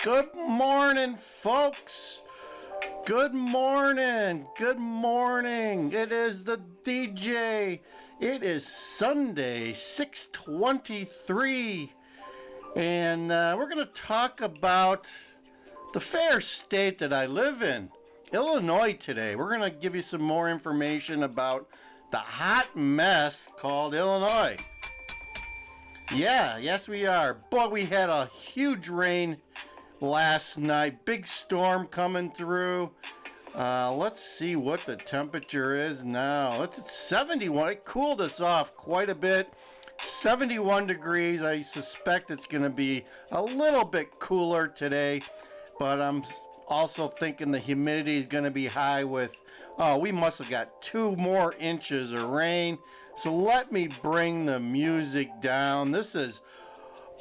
Good morning, folks. Good morning. Good morning. It is the DJ. It is Sunday, 6/23. And we're going to talk about the fair state that I live in, Illinois, today. We're going to give you some more information about the hot mess called Illinois. Yeah, yes we are. Boy, we had a huge rain last night. Big storm coming through. Let's see what the temperature is now. It's 71. It cooled us off quite a bit. 71 degrees. I suspect it's going to be a little bit cooler today, but I'm also thinking the humidity is going to be high with, we must have got 2 more inches of rain. So let me bring the music down. This is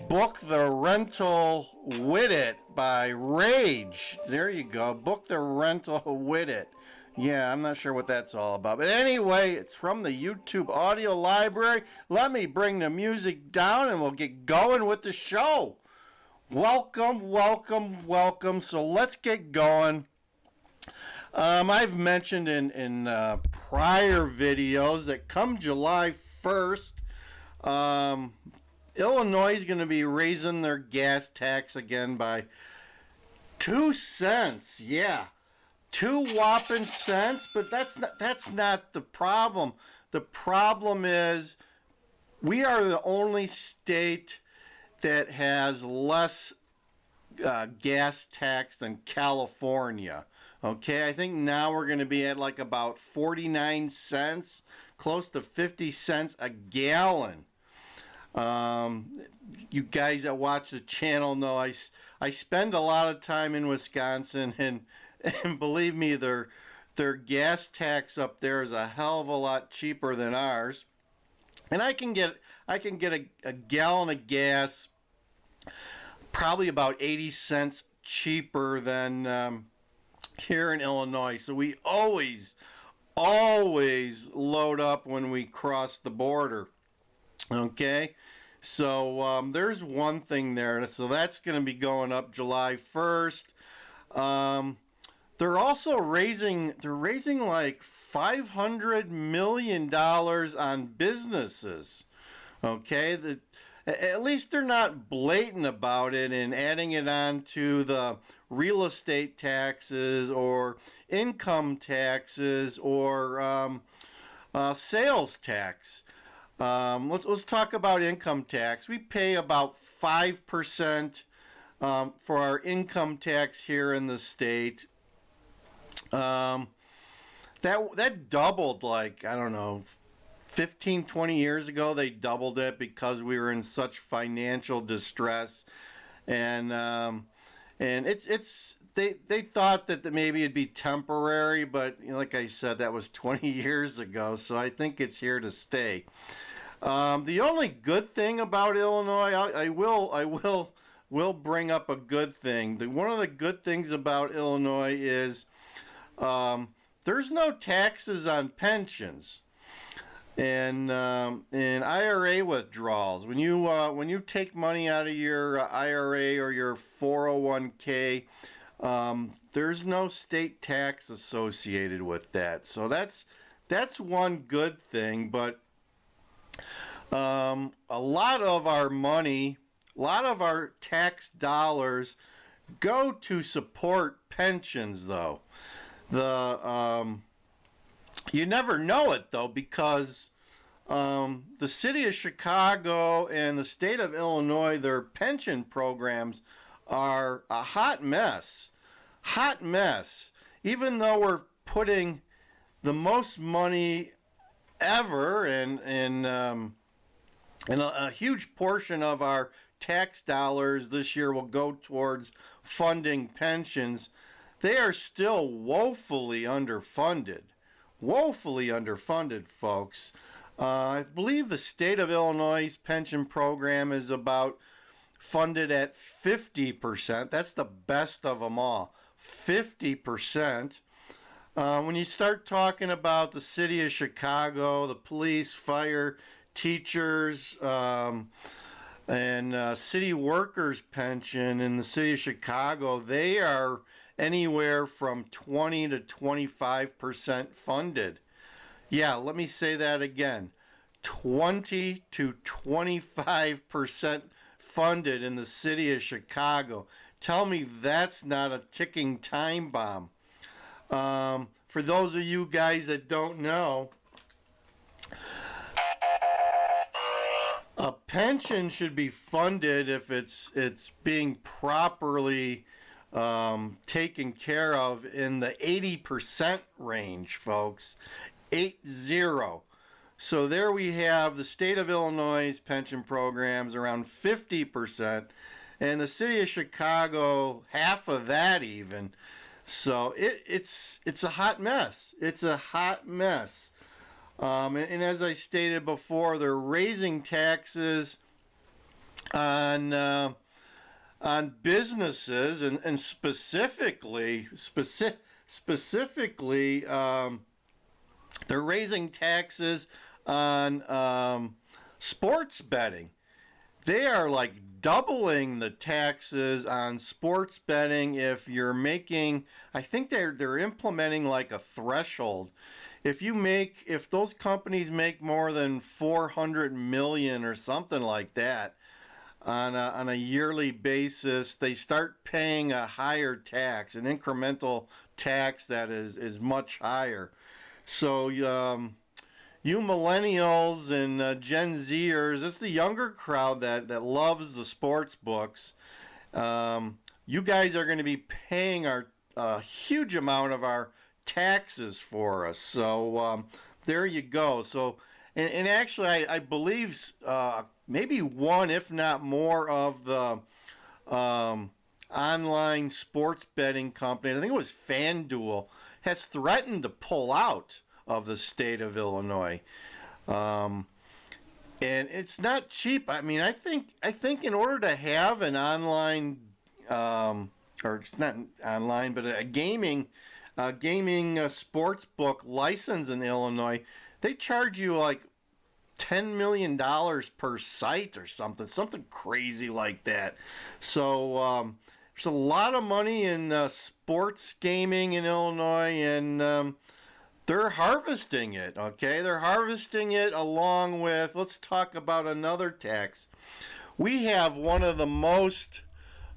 Book the Rental With It by Rage. There you go. Book the Rental With It. Yeah, I'm not sure what that's all about. But anyway, it's from the YouTube audio library. Let me bring the music down and we'll get going with the show. Welcome, welcome, welcome. So let's get going. I've mentioned in prior videos that come July 1st, Illinois is going to be raising their gas tax again by 2 cents. Yeah, 2 whopping cents. But that's not the problem. The problem is we are the only state that has less gas tax than California. Okay, I think now we're going to be at like about 49 cents, close to 50 cents a gallon. You guys that watch the channel know I spend a lot of time in Wisconsin, and believe me, their gas tax up there is a hell of a lot cheaper than ours. And I can get a gallon of gas probably about 80 cents cheaper than here in Illinois. So we always load up when we cross the border. Okay, so there's one thing there. So that's going to be going up July 1st. They're also raising like $500 million on businesses. Okay, at least they're not blatant about it and adding it on to the real estate taxes or income taxes or sales tax. Let's talk about income tax. We pay about 5% for our income tax here in the state. That doubled, like, I don't know, 15, 20 years ago. They doubled it because we were in such financial distress, and they thought that maybe it'd be temporary, but like I said, that was 20 years ago. So I think it's here to stay. The only good thing about Illinois, I will bring up a good thing. One of the good things about Illinois is there's no taxes on pensions and IRA withdrawals. When you take money out of your IRA or your 401k, there's no state tax associated with that. So that's one good thing. But a lot of our money, a lot of our tax dollars go to support pensions, though. You never know it, though, because the city of Chicago and the state of Illinois, their pension programs are a hot mess. Hot mess. Even though we're putting the most money ever and a huge portion of our tax dollars this year will go towards funding pensions, they are still woefully underfunded. Woefully underfunded, folks. I believe the state of Illinois' pension program is about funded at 50%. That's the best of them all. 50%. When you start talking about the city of Chicago, the police, fire, teachers, And city workers' pension in the city of Chicago, they are anywhere from 20 to 25% funded. Yeah, let me say that again. 20 to 25% funded in the city of Chicago. Tell me that's not a ticking time bomb. For those of you guys that don't know, a pension should be funded if it's being properly taken care of in the 80% range, folks. 80. So there we have the state of Illinois' pension programs around 50%, and the city of Chicago half of that even. So it's a hot mess. It's a hot mess. And as I stated before, they're raising taxes on businesses, and specifically, they're raising taxes on sports betting. They are like doubling the taxes on sports betting if you're making. I think they're implementing like a threshold. If those companies make more than 400 million or something like that on a yearly basis, they start paying a higher tax, an incremental tax that is much higher. So you millennials and Gen Zers, it's the younger crowd that loves the sports books. You guys are going to be paying a huge amount of our taxes for us. So there you go. So and actually I believe maybe one, if not more, of the online sports betting companies, I think it was FanDuel, has threatened to pull out of the state of Illinois. And it's not cheap. I mean, I think in order to have an online, or it's not online, but a gaming sports book license in Illinois, they charge you like $10 million per site or something crazy like that. So there's a lot of money in sports gaming in Illinois, and they're harvesting it. Okay, they're harvesting it along with. Let's talk about another tax. We have one of the most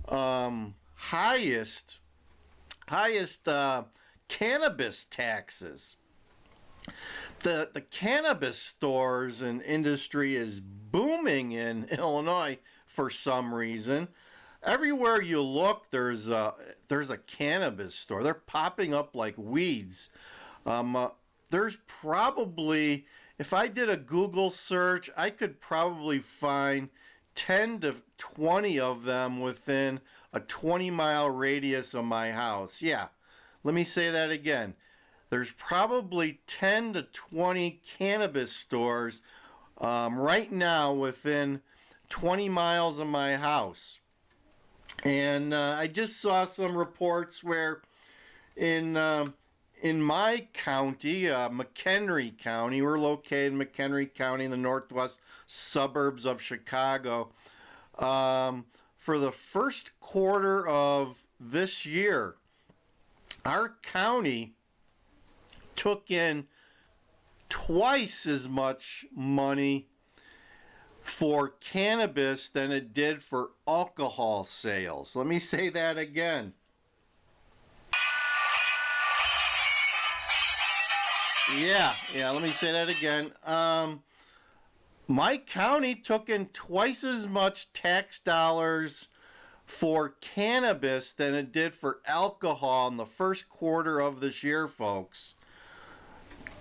highest cannabis taxes. The cannabis stores and industry is booming in Illinois for some reason. Everywhere you look, there's a cannabis store. They're popping up like weeds. There's probably, if I did a Google search, I could probably find 10 to 20 of them within a 20-mile radius of my house. Yeah, let me say that again. There's probably 10 to 20 cannabis stores right now within 20 miles of my house. And I just saw some reports where in my county, McHenry County, we're located in McHenry County in the northwest suburbs of Chicago. For the first quarter of this year, our county took in twice as much money for cannabis than it did for alcohol sales. Let me say that again. Yeah, let me say that again. My county took in twice as much tax dollars for cannabis than it did for alcohol in the first quarter of this year, folks.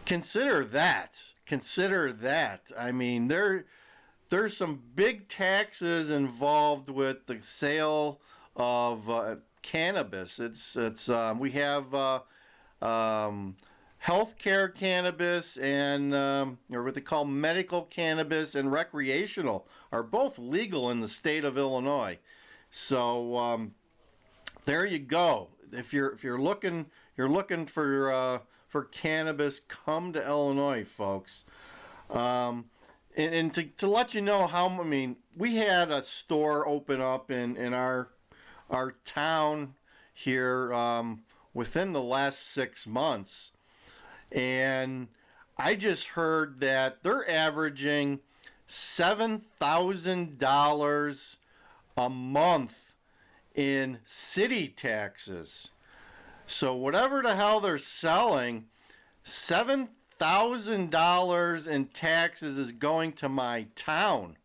Consider that. I mean, there's some big taxes involved with the sale of cannabis. We have healthcare cannabis and or what they call medical cannabis and recreational are both legal in the state of Illinois. So there you go. If you're looking for cannabis, come to Illinois, folks. and to let you know how, I mean, we had a store open up in our town here within the last 6 months, and I just heard that they're averaging $7,000 a month in city taxes. So whatever the hell they're selling, $7,000 in taxes is going to my town.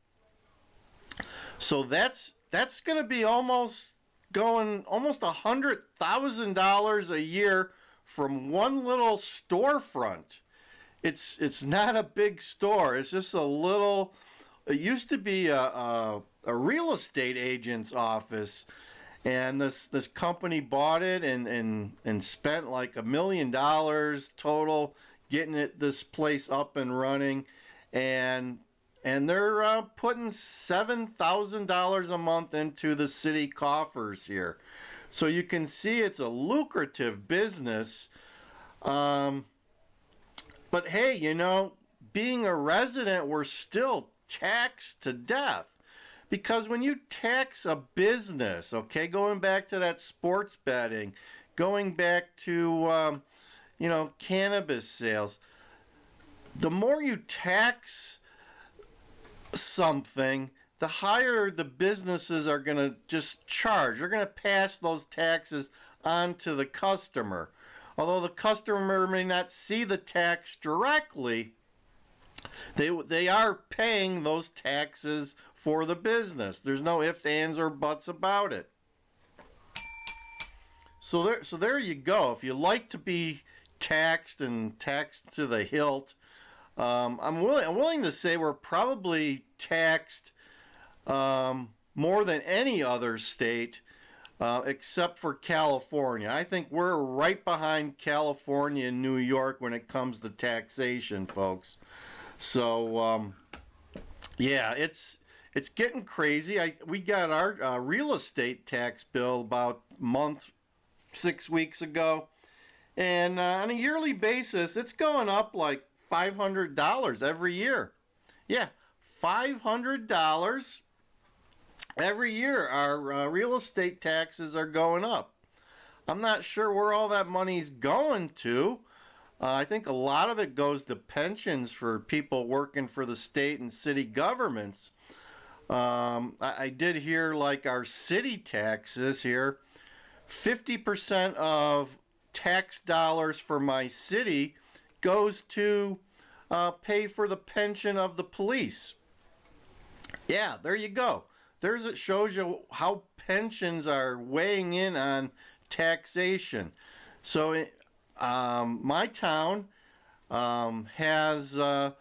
So that's going to be almost $100,000 a year from one little storefront. It's not a big store. It's just a little. It used to be a real estate agent's office, and this company bought it and spent like $1 million total getting this place up and running, and they're putting $7,000 a month into the city coffers here. So you can see it's a lucrative business. But hey, you know, being a resident, we're still taxed to death. Because when you tax a business, okay, going back to that sports betting, going back to, cannabis sales, the more you tax something, the higher the businesses are going to just charge. They're going to pass those taxes on to the customer. Although the customer may not see the tax directly, they are paying those taxes for the business. There's no ifs, ands, or buts about it. So there you go. If you like to be taxed and taxed to the hilt, I'm willing to say we're probably taxed more than any other state. Except for California. I think we're right behind California and New York when it comes to taxation, folks. So, yeah, it's getting crazy. We got our real estate tax bill about 6 weeks ago, and on a yearly basis, it's going up like $500 every year. Yeah, $500. Every year, our real estate taxes are going up. I'm not sure where all that money's going to. I think a lot of it goes to pensions for people working for the state and city governments. I did hear like our city taxes here, 50% of tax dollars for my city goes to pay for the pension of the police. Yeah, there you go. It shows you how pensions are weighing in on taxation. So my town has a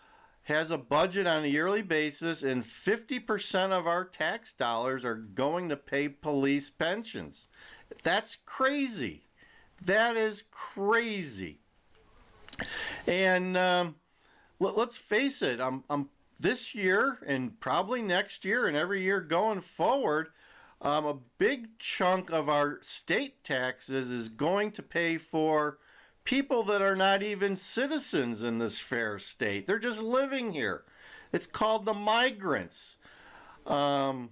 budget on a yearly basis, and 50% of our tax dollars are going to pay police pensions. That's crazy. That is crazy. And let's face it, I'm this year and probably next year and every year going forward, a big chunk of our state taxes is going to pay for people that are not even citizens in this fair state. They're just living here. It's called the migrants. We're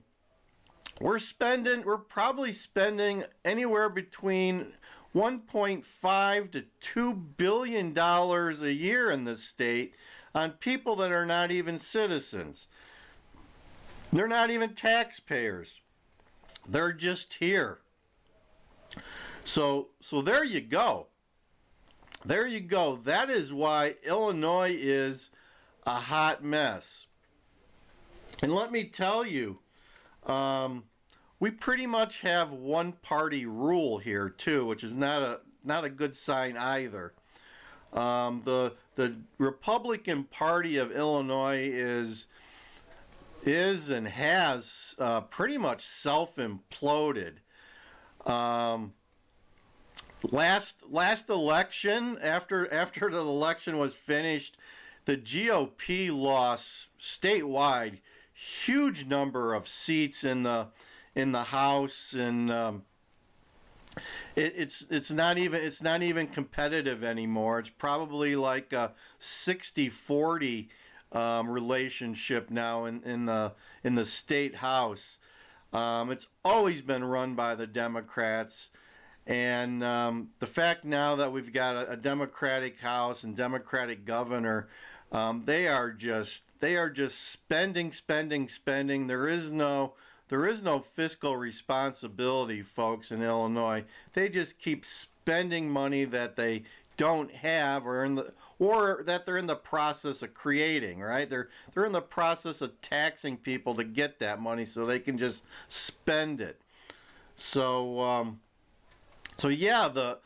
probably spending anywhere between $1.5 to $2 billion a year in this state on people that are not even citizens. They're not even taxpayers. They're just here. So there you go. There you go. That is why Illinois is a hot mess. And let me tell you, we pretty much have one party rule here too, which is not a good sign either. The Republican Party of Illinois is and has pretty much self-imploded. Last election, after the election was finished, the GOP lost statewide huge number of seats in the House, and it's not even competitive anymore. It's probably like a 60-40 relationship now in the state house. It's always been run by the Democrats, and the fact now that we've got a Democratic House and Democratic governor, they are just spending, spending, spending. There is no fiscal responsibility, folks, in Illinois. They just keep spending money that they don't have or that they're in the process of creating, right? They're in the process of taxing people to get that money so they can just spend it. So yeah, the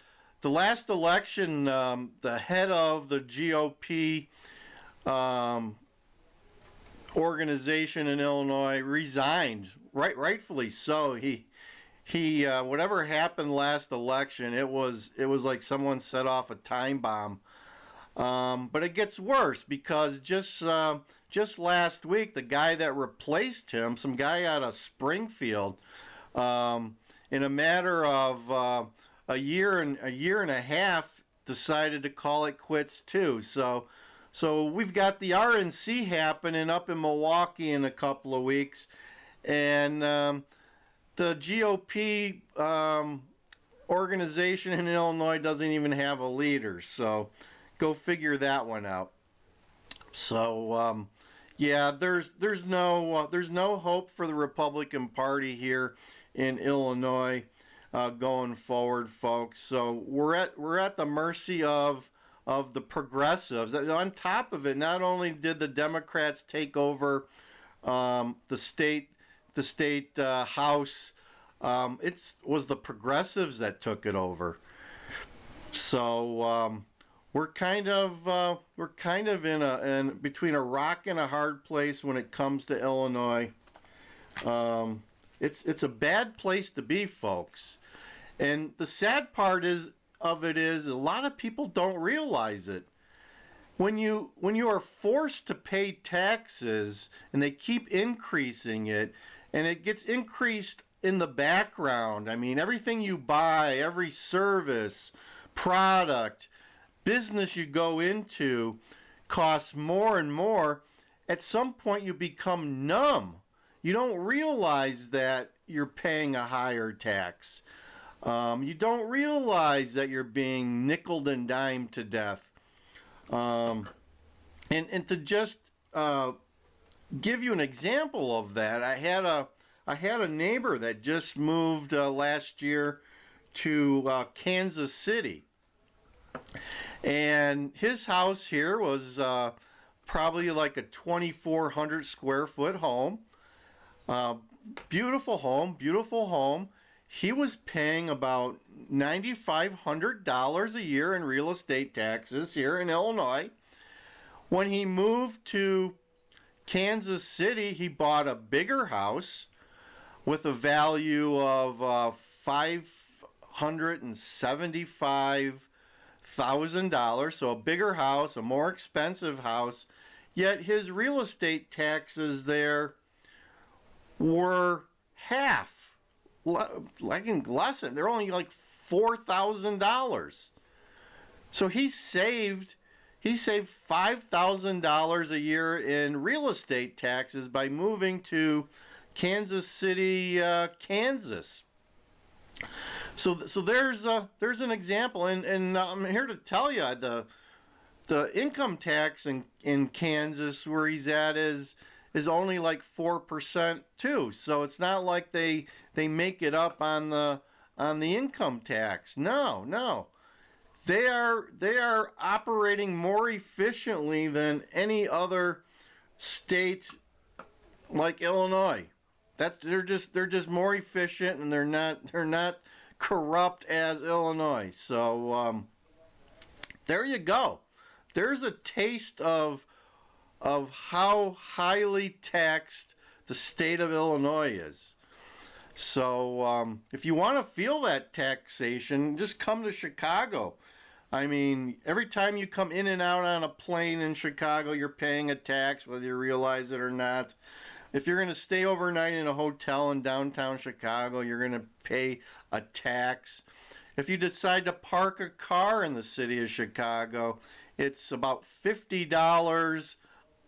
last election, the head of the GOP organization in Illinois resigned, rightfully so. He whatever happened last election, it was like someone set off a time bomb. But it gets worse because just last week, the guy that replaced him, some guy out of Springfield, in a matter of a year and a half, decided to call it quits too. So we've got the RNC happening up in Milwaukee in a couple of weeks, and the GOP organization in Illinois doesn't even have a leader. So go figure that one out. So yeah, there's no hope for the Republican Party here in Illinois going forward, folks. So we're at the mercy of the progressives. On top of it, not only did the Democrats take over the state house, it was the progressives that took it over. So we're kind of in between a rock and a hard place when it comes to Illinois. It's a bad place to be, folks. And the sad part is a lot of people don't realize it. When you are forced to pay taxes and they keep increasing it, and it gets increased in the background. I mean, everything you buy, every service, product, business you go into costs more and more. At some point you become numb. You don't realize that you're paying a higher tax. You don't realize that you're being nickeled and dimed to death. And to just give you an example of that, I had a neighbor that just moved last year to Kansas City, and his house here was probably like a 2,400 square foot home. Beautiful home. He was paying about $9,500 a year in real estate taxes here in Illinois. When he moved to Kansas City, he bought a bigger house with a value of $575,000. So a bigger house, a more expensive house. Yet his real estate taxes there were half. Like in Glesson, they're only like $4,000. So he saved $5,000 a year in real estate taxes by moving to Kansas City, Kansas. So there's an example, and I'm here to tell you the income tax in Kansas where he's at is only like 4% too. So it's not like they make it up on the income tax. No. They are operating more efficiently than any other state like Illinois. They're just more efficient, and they're not corrupt as Illinois. So there you go. There's a taste of how highly taxed the state of Illinois is. So if you want to feel that taxation, just come to Chicago. I mean, every time you come in and out on a plane in Chicago, you're paying a tax, whether you realize it or not. If you're going to stay overnight in a hotel in downtown Chicago, you're going to pay a tax. If you decide to park a car in the city of Chicago, it's about $50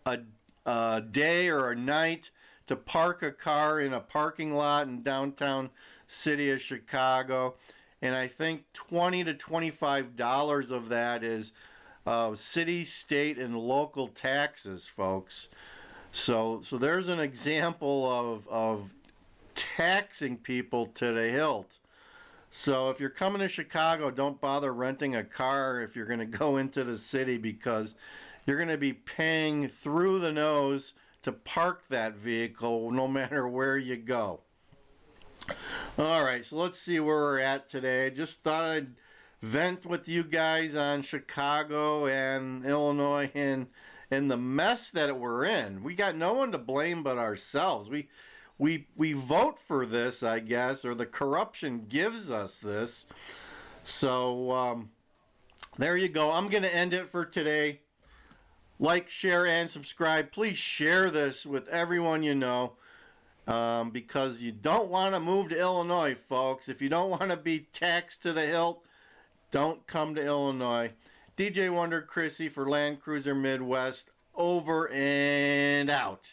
a, a day or a night to park a car in a parking lot in downtown city of Chicago. And I think $20 to $25 of that is city, state, and local taxes, folks. So there's an example of taxing people to the hilt. So if you're coming to Chicago, don't bother renting a car if you're going to go into the city, because you're going to be paying through the nose to park that vehicle no matter where you go. All right, so let's see where we're at today. Just thought I'd vent with you guys on Chicago and Illinois and the mess that we're in. We got no one to blame but ourselves. We vote for this, I guess, or the corruption gives us this. So there you go. I'm going to end it for today. Like, share, and subscribe. Please share this with everyone you know, because you don't want to move to Illinois, folks. If you don't want to be taxed to the hilt, don't come to Illinois. DJ Wonder Chrissy for Land Cruiser Midwest, over and out.